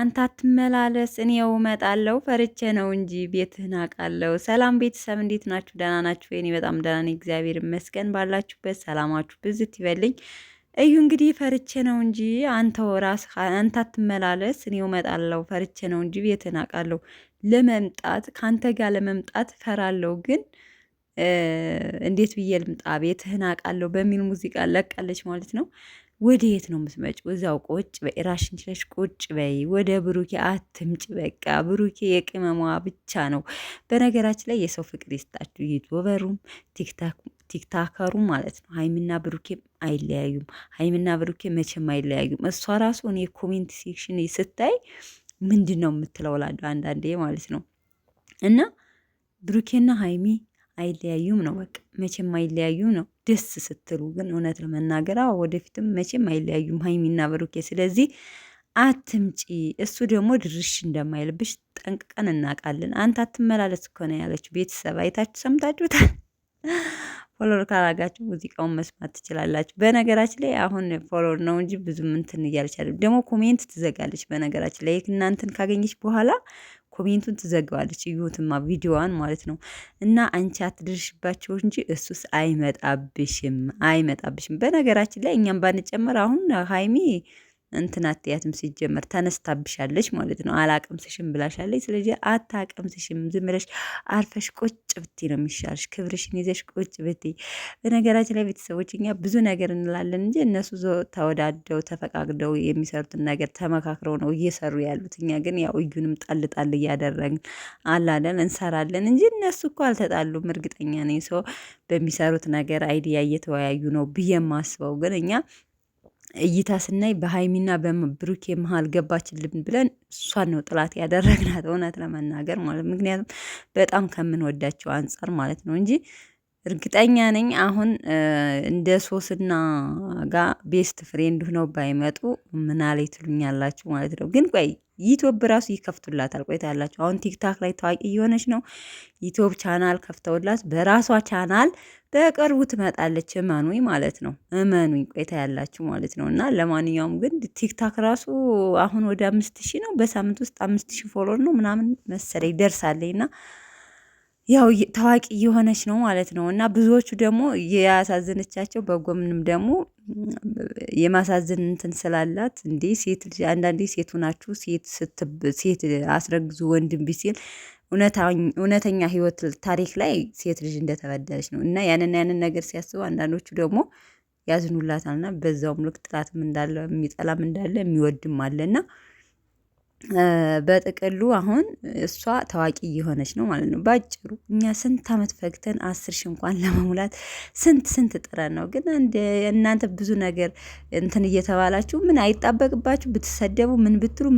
አንተ አትመላለስ እኔው እመጣለሁ ፈርቼ ነው እንጂ ቤትህን አውቃለሁ። ሰላም ቤተሰብ እንዴት ናችሁ? ደህና ናችሁ? እኔ በጣም ደህና ነኝ፣ እግዚአብሔር ይመስገን። ባላችሁበት ሰላማችሁ ብዝት ይበልኝ። እዩ እንግዲህ ፈርቼ ነው እንጂ አንተው ራስህ አንተ አትመላለስ እኔው እመጣለሁ ፈርቼ ነው እንጂ ቤትህን አውቃለሁ። ለመምጣት ካንተ ጋር ለመምጣት ፈራለሁ፣ ግን እንዴት ብዬ ልምጣ ቤትህን አውቃለሁ በሚል ሙዚቃ ለቃለች ማለት ነው። ወደ የት ነው የምትመጪው? እዛው ቁጭ በይ፣ ራሽን ችለሽ ቁጭ በይ። ወደ ብሩኬ አትምጭ። በቃ ብሩኬ የቅመሟ ብቻ ነው። በነገራችን ላይ የሰው ፍቅር ይስጣችሁ። ዩቱበሩም ቲክታከሩም ማለት ነው። ሀይሚና ብሩኬም አይለያዩም። ሀይሚና ብሩኬ መቼም አይለያዩም። እሷ ራሱ እኔ ኮሜንት ሴክሽን ስታይ ምንድን ነው የምትለው እላለሁ አንዳንዴ ማለት ነው። እና ብሩኬና ሀይሚ አይለያዩም ነው በቃ መቼም አይለያዩም ነው። ደስ ስትሉ ግን እውነት ለመናገር ወደፊትም መቼም አይለያዩም ሀይሚና ብሩኬ። ስለዚህ አትምጪ። እሱ ደግሞ ድርሽ እንደማይልብሽ ጠንቅቀን እናውቃለን። አንተ አትመላለስ እኮ ነው ያለችው። ቤተሰብ አይታችሁ ሰምታችሁታል። ፎሎወር ካላጋችሁ ሙዚቃውን መስማት ትችላላችሁ። በነገራችን ላይ አሁን ፎሎወር ነው እንጂ ብዙም እንትን እያለች አይደለም። ደግሞ ኮሜንት ትዘጋለች። በነገራችን ላይ እናንተን ካገኘች በኋላ ኮሜንቱን ትዘጋዋለች። እዩትማ ቪዲዮዋን ማለት ነው። እና አንቺ አትድርሽባቸው እንጂ እሱስ አይመጣብሽም። በነገራችን ላይ እኛም ባንጨምር አሁን ሀይሚ እንትን አትያትም ሲጀመር ተነስታብሻለች ማለት ነው። አላቀምስሽም ብላሻለች። ስለዚህ አታቀምስሽም። ዝም ብለሽ አርፈሽ ቁጭ ብቲ ነው የሚሻልሽ። ክብርሽን ይዘሽ ቁጭ ብቲ። በነገራችን ላይ ቤተሰቦች እኛ ብዙ ነገር እንላለን እንጂ እነሱ ተወዳደው ተፈቃቅደው የሚሰሩትን ነገር ተመካክረው ነው እየሰሩ ያሉት። እኛ ግን ያው እዩንም ጣል ጣል እያደረግን አላለን እንሰራለን እንጂ እነሱ እኮ አልተጣሉም። እርግጠኛ ነኝ ሰው በሚሰሩት ነገር አይዲያ እየተወያዩ ነው ብዬ የማስበው። ግን እኛ እይታ ስናይ በሀይሚና በብሩኬ መሀል ገባችልን ብለን እሷን ነው ጥላት ያደረግናት፣ እውነት ለመናገር ማለት ምክንያቱም በጣም ከምንወዳቸው አንጻር ማለት ነው እንጂ እርግጠኛ ነኝ አሁን እንደ ሶስና ጋር ቤስት ፍሬንድ ሆነው ባይመጡ ምናለ ትሉኛላችሁ ማለት ነው። ግን ቆይ ዩቲዩብ ራሱ ይከፍቱላታል። ቆይታ ያላችሁ አሁን ቲክታክ ላይ ታዋቂ እየሆነች ነው። ዩቲዩብ ቻናል ከፍተውላት በራሷ ቻናል በቅርቡ ትመጣለች። እመኑኝ ማለት ነው። እመኑኝ ቆይታ ያላችሁ ማለት ነው። እና ለማንኛውም ግን ቲክታክ ራሱ አሁን ወደ 5000 ነው በሳምንት ውስጥ 5000 ፎሎወር ነው ምናምን መሰለኝ ደርሳለኝ እና ያው ታዋቂ እየሆነች ነው ማለት ነው። እና ብዙዎቹ ደግሞ ያሳዘነቻቸው በጎምንም ደግሞ የማሳዘን እንትን ስላላት እንዴ ሴት ልጅ አንዳንዴ ሴቱ ናችሁ ሴት አስረግዙ ወንድም ቢሲል እውነተኛ ህይወት ታሪክ ላይ ሴት ልጅ እንደተበደለች ነው። እና ያንን ነገር ሲያስቡ አንዳንዶቹ ደግሞ ያዝኑላታልና በዛውም ልክ ጥላትም እንዳለ የሚጠላም እንዳለ የሚወድም አለና በጥቅሉ አሁን እሷ ታዋቂ እየሆነች ነው ማለት ነው። ባጭሩ እኛ ስንት አመት ፈግተን 10,000 እንኳን ለመሙላት ስንት ጥረን ነው። ግን እናንተ ብዙ ነገር እንትን እየተባላችሁ ምን አይጣበቅባችሁ ብትሰደቡ ምን ብትሉ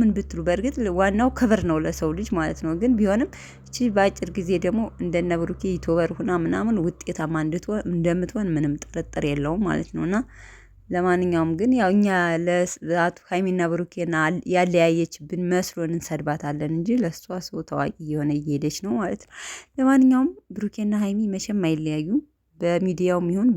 በእርግጥ ዋናው ክብር ነው ለሰው ልጅ ማለት ነው። ግን ቢሆንም እቺ በአጭር ጊዜ ደግሞ እንደነ ብሩኬ ዩቲዩበር ሁና ምናምን ውጤታማ እንደምትሆን ምንም ጥርጥር የለውም ማለት ነውና ለማንኛውም ግን ያው እኛ ለአቶ ሀይሚና ብሩኬና ያለያየችብን መስሎን እንሰድባታለን እንጂ ለእሷ ሰው ታዋቂ እየሆነ እየሄደች ነው ማለት ነው። ለማንኛውም ብሩኬና ሀይሚ መቼም አይለያዩም። በሚዲያውም ይሁን